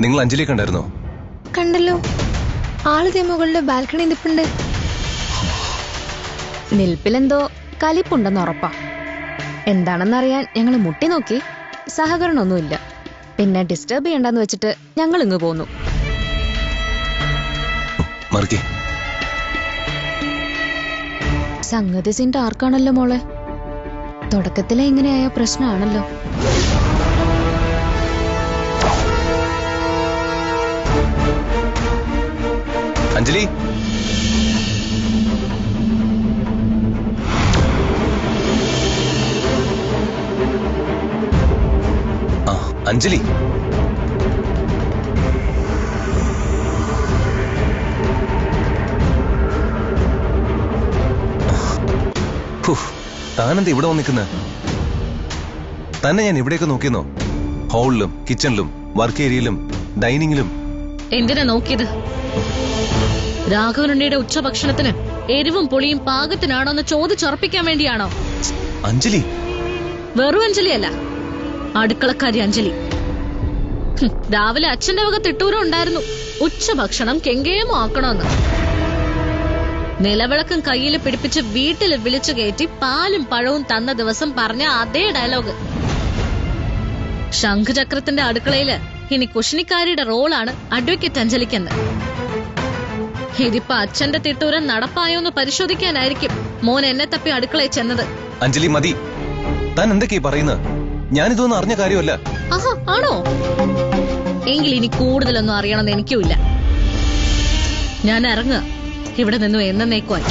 നിങ്ങൾ അഞ്ജലിയെ കണ്ടായിരുന്നോ? കണ്ടല്ലോ, ആള് മുകളിലെ ബാൽക്കണി നിൽപ്പുണ്ട്. നിൽപ്പിലെന്തോ കലിപ്പുണ്ടെന്ന് ഉറപ്പാ. എന്താണെന്നറിയാൻ ഞങ്ങൾ മുട്ടി നോക്കി. സഹകരണമൊന്നുമില്ല. പിന്നെ ഡിസ്റ്റർബ് ചെയ്യണ്ടെന്ന് വെച്ചിട്ട് ഞങ്ങൾ ഇങ്ങ് പോന്നു. സംഗതി സിന്റെ ആർക്കാണല്ലോ മോളെ. തുടക്കത്തിലെ ഇങ്ങനെയായ പ്രശ്നമാണല്ലോ. അഞ്ജലി, അഞ്ജലി, താനെന്താ ഇവിടെ വന്ന് നിൽക്കുന്നത്? തന്നെ ഞാൻ ഇവിടെയൊക്കെ നോക്കിയെന്നോ? ഹാളിലും കിച്ചണിലും വർക്ക് ഏരിയയിലും ഡൈനിങ്ങിലും. എന്തിനാ നോക്കിയത്? രാഘവനുണ്ണിയുടെ ഉച്ചഭക്ഷണത്തിന് എരിവും പുളിയും പാകത്തിനാണോ എന്ന് ചോദിച്ചുറപ്പിക്കാൻ വേണ്ടിയാണോ? അഞ്ജലി വെറും അഞ്ജലിയല്ല, അടുക്കളക്കാരി അഞ്ജലി. രാവിലെ അച്ഛന്റെ വക തിട്ടൂരം ഉണ്ടായിരുന്നു, ഉച്ചഭക്ഷണം കെങ്കേമോ ആക്കണമെന്ന്. നിലവിളക്കും കയ്യിൽ പിടിപ്പിച്ച് വീട്ടിൽ വിളിച്ചു കയറ്റി പാലും പഴവും തന്ന ദിവസം പറഞ്ഞ അതേ ഡയലോഗ്. ശംഖുചക്രത്തിന്റെ അടുക്കളയില് ഇനി കുശിനിക്കാരിയുടെ റോളാണ് അഡ്വക്കേറ്റ് അഞ്ജലിക്കെന്ന്. ഇതിപ്പോ അച്ഛന്റെ തിട്ടൂരം നടപ്പായോന്ന് പരിശോധിക്കാനായിരിക്കും മോൻ എന്നെ തപ്പി അടുക്കളയിൽ ചെന്നത്. അഞ്ജലി മതി, താൻ എന്തൊക്കെയാ പറയുന്നത്? ഞാനിതൊന്നും അറിഞ്ഞ കാര്യമല്ല. ആഹാ, ആണോ? എങ്കിൽ ഇനി കൂടുതലൊന്നും അറിയണമെന്ന് എനിക്കുമില്ല. ഞാൻ ഇറങ്ങുക ഇവിടെ നിന്നും എന്നേക്കുവാൻ.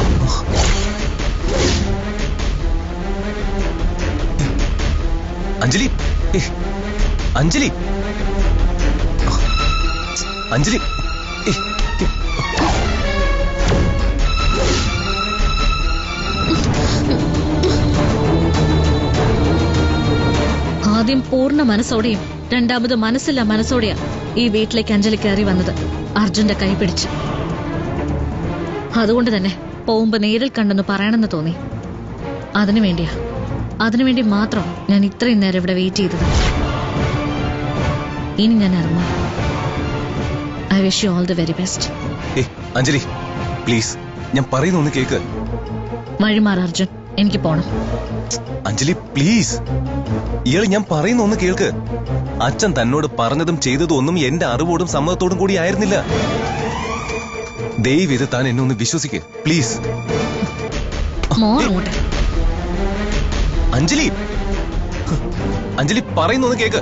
അഞ്ജലി, അഞ്ജലി, അഞ്ജലി, ആദ്യം പൂർണ്ണ മനസ്സോടെയും രണ്ടാമത് മനസ്സില്ല മനസ്സോടെയാ ഈ വീട്ടിലേക്ക് അഞ്ജലി കയറി വന്നത്, അർജുന്റെ കൈ പിടിച്ച്. അതുകൊണ്ട് തന്നെ പോകുമ്പോ നേരിൽ കണ്ടെന്ന് പറയണമെന്ന് തോന്നി. അതിനുവേണ്ടി മാത്രം ഞാൻ ഇത്രയും നേരം ഇവിടെ വെയിറ്റ് ചെയ്തത്. ഇനി ഞാൻ ഇറങ്ങാം. I wish you all the very best. Anjali please, ഞാൻ പറയുന്ന ഒന്ന് കേക്ക്. വഴിമാറ് അർജുൻ, എനിക്ക് പോണം. അഞ്ജലി പ്ലീസ്, ഇയാൾ ഞാൻ പറയുന്ന ഒന്ന് കേൾക്ക്. അച്ഛൻ തന്നോട് പറഞ്ഞതും ചെയ്തതും ഒന്നും എന്റെ അറിവോടും സമ്മതത്തോടും കൂടി ആയിരുന്നില്ല. ദയവേത് താൻ എന്നെ ഒന്ന് വിശ്വസിക്ക് പ്ലീസ്. മോറോട്ട് അഞ്ജലി, അഞ്ജലി പറയുന്ന ഒന്ന് കേക്ക്.